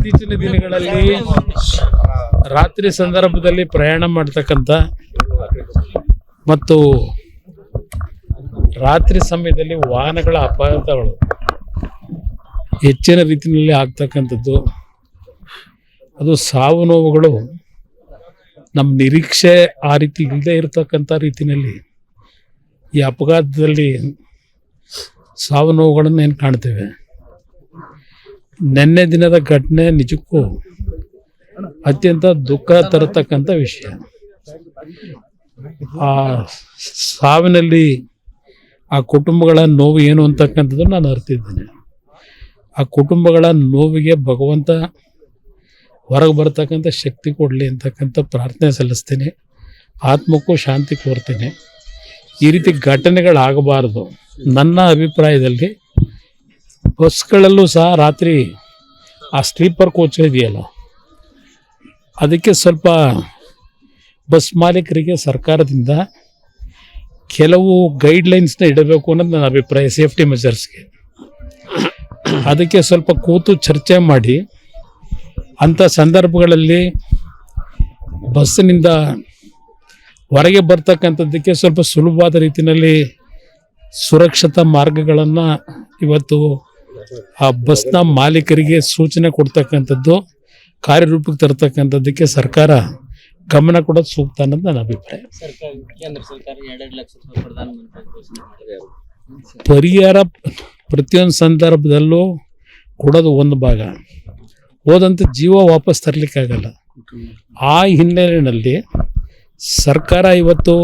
ಇತ್ತೀಚಿನ ದಿನಗಳಲ್ಲಿ ರಾತ್ರಿ ಸಂದರ್ಭದಲ್ಲಿ ಪ್ರಯಾಣ ಮಾಡ್ತಕ್ಕಂಥ ಮತ್ತು ರಾತ್ರಿ ಸಮಯದಲ್ಲಿ ವಾಹನಗಳ ಅಪಘಾತಗಳು ಹೆಚ್ಚಿನ ರೀತಿಯಲ್ಲಿ ಆಗ್ತಕ್ಕಂಥದ್ದು, ಅದು ಸಾವು ನೋವುಗಳು ನಮ್ಮ ನಿರೀಕ್ಷೆ ಆ ರೀತಿ ಇಲ್ಲದೆ ಇರತಕ್ಕಂಥ ರೀತಿಯಲ್ಲಿ ಈ ಅಪಘಾತದಲ್ಲಿ ಸಾವು ನೋವುಗಳನ್ನು ಏನು ಕಾಣ್ತೇವೆ. ನಿನ್ನೆ ದಿನದ ಘಟನೆ ನಿಜಕ್ಕೂ ಅತ್ಯಂತ ದುಃಖ ತರತಕ್ಕಂಥ ವಿಷಯ. ಆ ಸಾವಿನಲ್ಲಿ ಆ ಕುಟುಂಬಗಳ ನೋವು ಏನು ಅಂತಕ್ಕಂಥದ್ದು ನಾನು ಅರ್ತಿದ್ದೇನೆ. ಆ ಕುಟುಂಬಗಳ ನೋವಿಗೆ ಭಗವಂತ ಹೊರಗೆ ಬರ್ತಕ್ಕಂಥ ಶಕ್ತಿ ಕೊಡಲಿ ಅಂತಕ್ಕಂಥ ಪ್ರಾರ್ಥನೆ ಸಲ್ಲಿಸ್ತೀನಿ. ಆತ್ಮಕ್ಕೂ ಶಾಂತಿ ಕೋರ್ತೀನಿ. ಈ ರೀತಿ ಘಟನೆಗಳಾಗಬಾರ್ದು. ನನ್ನ ಅಭಿಪ್ರಾಯದಲ್ಲಿ ಬಸ್ಗಳಲ್ಲೂ ಸಹ ರಾತ್ರಿ ಆ ಸ್ಲೀಪರ್ ಕೋಚ್ ಇದೆಯಲ್ಲ, ಅದಕ್ಕೆ ಸ್ವಲ್ಪ ಬಸ್ ಮಾಲೀಕರಿಗೆ ಸರ್ಕಾರದಿಂದ ಕೆಲವು ಗೈಡ್ಲೈನ್ಸ್ನ ಇಡಬೇಕು ಅನ್ನೋದು ನನ್ನ ಅಭಿಪ್ರಾಯ. ಸೇಫ್ಟಿ ಮೆಜರ್ಸ್ಗೆ ಅದಕ್ಕೆ ಸ್ವಲ್ಪ ಕೂತು ಚರ್ಚೆ ಮಾಡಿ ಅಂಥ ಸಂದರ್ಭಗಳಲ್ಲಿ ಬಸ್ಸಿನಿಂದ ಹೊರಗೆ ಬರ್ತಕ್ಕಂಥದ್ದಕ್ಕೆ ಸ್ವಲ್ಪ ಸುಲಭವಾದ ರೀತಿಯಲ್ಲಿ ಸುರಕ್ಷತಾ ಮಾರ್ಗಗಳನ್ನು ಇವತ್ತು ಆ ಬಸ್ನ ಮಾಲೀಕರಿಗೆ ಸೂಚನೆ ಕೊಡ್ತಕ್ಕಂಥದ್ದು, ಕಾರ್ಯರೂಪಕ್ಕೆ ತರ್ತಕ್ಕಂಥದ್ದಕ್ಕೆ ಸರ್ಕಾರ ಗಮನ ಕೊಡೋದು ಸೂಕ್ತ ಅನ್ನೋದು ನನ್ನ ಅಭಿಪ್ರಾಯ. ಪರಿಹಾರ ಪ್ರತಿಯೊಂದು ಸಂದರ್ಭದಲ್ಲೂ ಕೊಡೋದು ಒಂದು ಭಾಗ, ಹೋದಂಥ ಜೀವ ವಾಪಸ್ ತರಲಿಕ್ಕಾಗಲ್ಲ. ಆ ಹಿನ್ನೆಲೆಯಲ್ಲಿ ಸರ್ಕಾರ ಇವತ್ತು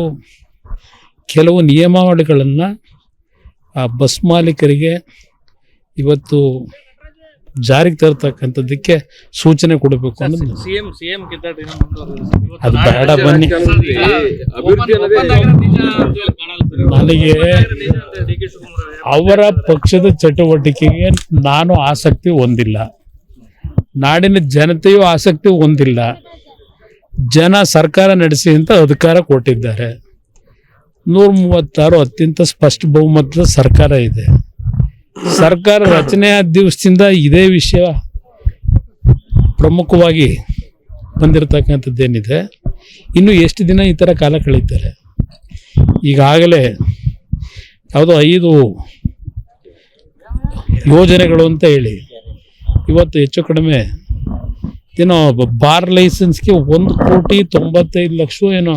ಕೆಲವು ನಿಯಮಾವಳಿಗಳನ್ನು ಆ ಬಸ್ ಮಾಲೀಕರಿಗೆ ಇವತ್ತು ಜಾರಿಗೆ ತರ್ತಕ್ಕಂಥದ್ದಕ್ಕೆ ಸೂಚನೆ ಕೊಡಬೇಕು ಅನ್ನೋದು. ಅದು ಬೇಡ, ಬನ್ನಿ. ನನಗೆ ಅವರ ಪಕ್ಷದ ಚಟುವಟಿಕೆಗೆ ನಾನು ಆಸಕ್ತಿ ಹೊಂದಿಲ್ಲ, ನಾಡಿನ ಜನತೆಯೂ ಆಸಕ್ತಿ ಹೊಂದಿಲ್ಲ. ಜನ ಸರ್ಕಾರ ನಡೆಸಿ ಅಂತ ಅಧಿಕಾರ ಕೊಟ್ಟಿದ್ದಾರೆ. 136 ಅತ್ಯಂತ ಸ್ಪಷ್ಟ ಬಹುಮತದ ಸರ್ಕಾರ ಇದೆ. ಸರ್ಕಾರ ರಚನೆಯ ದಿವಸದಿಂದ ಇದೇ ವಿಷಯ ಪ್ರಮುಖವಾಗಿ ಬಂದಿರತಕ್ಕಂಥದ್ದೇನಿದೆ. ಇನ್ನು ಎಷ್ಟು ದಿನ ಈ ಥರ ಕಾಲ ಕಳೀತಾರೆ? ಈಗಾಗಲೇ ಯಾವುದೋ 5 ಯೋಜನೆಗಳು ಅಂತ ಹೇಳಿ ಇವತ್ತು ಹೆಚ್ಚು ಕಡಿಮೆ ಏನೋ ಬಾರ್ ಲೈಸೆನ್ಸ್ಗೆ 1,95,00,000 ಏನೋ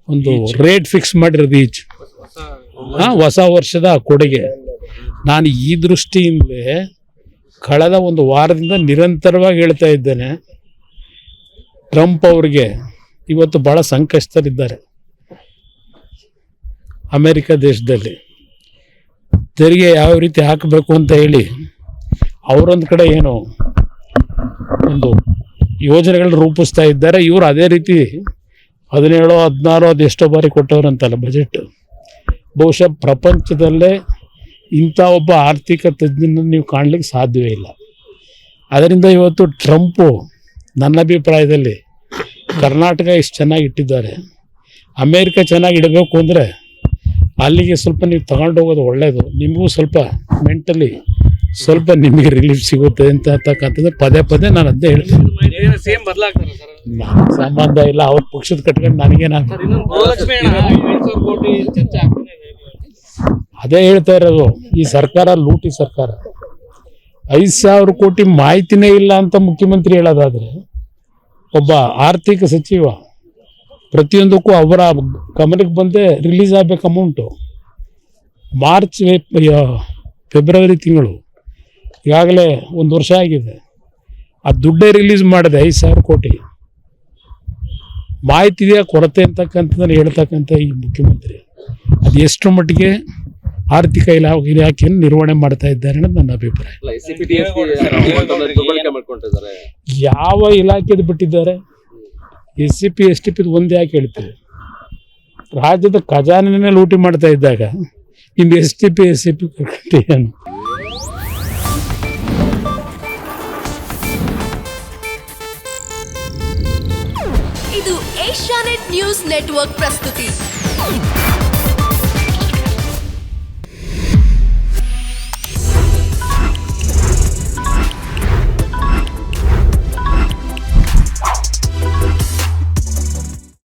ಒಂದು ರೇಟ್ ಫಿಕ್ಸ್ ಮಾಡಿರೋದು ಈಚ್ ಹೊಸ ವರ್ಷದ ಕೊಡುಗೆ. ನಾನು ಈ ದೃಷ್ಟಿಯಿಂದಲೇ ಕಳೆದ ಒಂದು ವಾರದಿಂದ ನಿರಂತರವಾಗಿ ಹೇಳ್ತಾ ಇದ್ದೇನೆ, ಟ್ರಂಪ್ ಅವ್ರಿಗೆ ಇವತ್ತು ಭಾಳ ಸಂಕಷ್ಟದಲ್ಲಿದ್ದಾರೆ. ಅಮೇರಿಕ ದೇಶದಲ್ಲಿ ತೆರಿಗೆ ಯಾವ ರೀತಿ ಹಾಕಬೇಕು ಅಂತ ಹೇಳಿ ಅವರೊಂದು ಕಡೆ ಏನೋ ಒಂದು ಯೋಜನೆಗಳನ್ನ ರೂಪಿಸ್ತಾ ಇದ್ದಾರೆ. ಇವರು ಅದೇ ರೀತಿ 17, 16 ಅದೆಷ್ಟೋ ಬಾರಿ ಕೊಟ್ಟವ್ರಂತಲ್ಲ ಬಜೆಟ್. ಬಹುಶಃ ಪ್ರಪಂಚದಲ್ಲೇ ಇಂಥ ಒಬ್ಬ ಆರ್ಥಿಕ ತಜ್ಞನ ನೀವು ಕಾಣಲಿಕ್ಕೆ ಸಾಧ್ಯವೇ ಇಲ್ಲ. ಅದರಿಂದ ಇವತ್ತು ಟ್ರಂಪು ನನ್ನ ಅಭಿಪ್ರಾಯದಲ್ಲಿ ಕರ್ನಾಟಕ ಇಷ್ಟು ಚೆನ್ನಾಗಿ ಇಟ್ಟಿದ್ದಾರೆ, ಅಮೇರಿಕ ಚೆನ್ನಾಗಿ ಇಡಬೇಕು ಅಂದರೆ ಅಲ್ಲಿಗೆ ಸ್ವಲ್ಪ ನೀವು ತಗೊಂಡೋಗೋದು ಒಳ್ಳೆಯದು. ನಿಮಗೂ ಸ್ವಲ್ಪ ಮೆಂಟಲಿ ಸ್ವಲ್ಪ ನಿಮಗೆ ರಿಲೀಫ್ ಸಿಗುತ್ತೆ ಅಂತಕ್ಕಂಥದ್ದು ಪದೇ ನಾನು ಅದೇ ಹೇಳ್ತೀನಿ. ನನಗೆ ಸಂಬಂಧ ಇಲ್ಲ, ಅವ್ರ ಪಕ್ಷದ ಕಟ್ಕೊಂಡು ನನಗೇನಾಗ ಅದೇ ಹೇಳ್ತಾ ಇರೋದು. ಈ ಸರ್ಕಾರ ಲೂಟಿ ಸರ್ಕಾರ. 5,000 ಕೋಟಿ ಮಾಹಿತಿನೇ ಇಲ್ಲ ಅಂತ ಮುಖ್ಯಮಂತ್ರಿ ಹೇಳೋದಾದ್ರೆ, ಒಬ್ಬ ಆರ್ಥಿಕ ಸಚಿವ ಪ್ರತಿಯೊಂದಕ್ಕೂ ಅವರ ಗಮನಕ್ಕೆ ಬಂದೇ ರಿಲೀಸ್ ಆಗಬೇಕು ಅಮೌಂಟು. ಮಾರ್ಚ್ ಫೆಬ್ರವರಿ ತಿಂಗಳು ಈಗಾಗಲೇ 1 ವರ್ಷ ಆಗಿದೆ. ಆ ದುಡ್ಡೇ ರಿಲೀಸ್ ಮಾಡಿದೆ 5,000 ಕೋಟಿ. ಮಾಹಿತಿಯ ಕೊರತೆ ಅಂತಕ್ಕಂಥದ್ದನ್ನು ಹೇಳ್ತಕ್ಕಂಥ ಈ ಮುಖ್ಯಮಂತ್ರಿ ಅದು ಎಷ್ಟು ಮಟ್ಟಿಗೆ ಆರ್ಥಿಕ ಇಲಾಖೆಯನ್ನು ನಿರ್ವಹಣೆ ಮಾಡ್ತಾ ಇದ್ದಾರೆ ಅನ್ನೋದು ನನ್ನ ಅಭಿಪ್ರಾಯ. ಯಾವ ಇಲಾಖೆದು ಬಿಟ್ಟಿದ್ದಾರೆ? SCP STP ಒಂದೇ ಯಾಕೆ ಹೇಳ್ತೀವಿ? ರಾಜ್ಯದ ಖಜಾನೆನೇ ಲೂಟಿ ಮಾಡ್ತಾ ಇದ್ದಾಗ ಇನ್ನು STP SCP ಏನು? ಇದು ಏಷ್ಯಾನೆಟ್ ನ್ಯೂಸ್ ನೆಟ್ವರ್ಕ್ ಪ್ರಸ್ತುತಿ.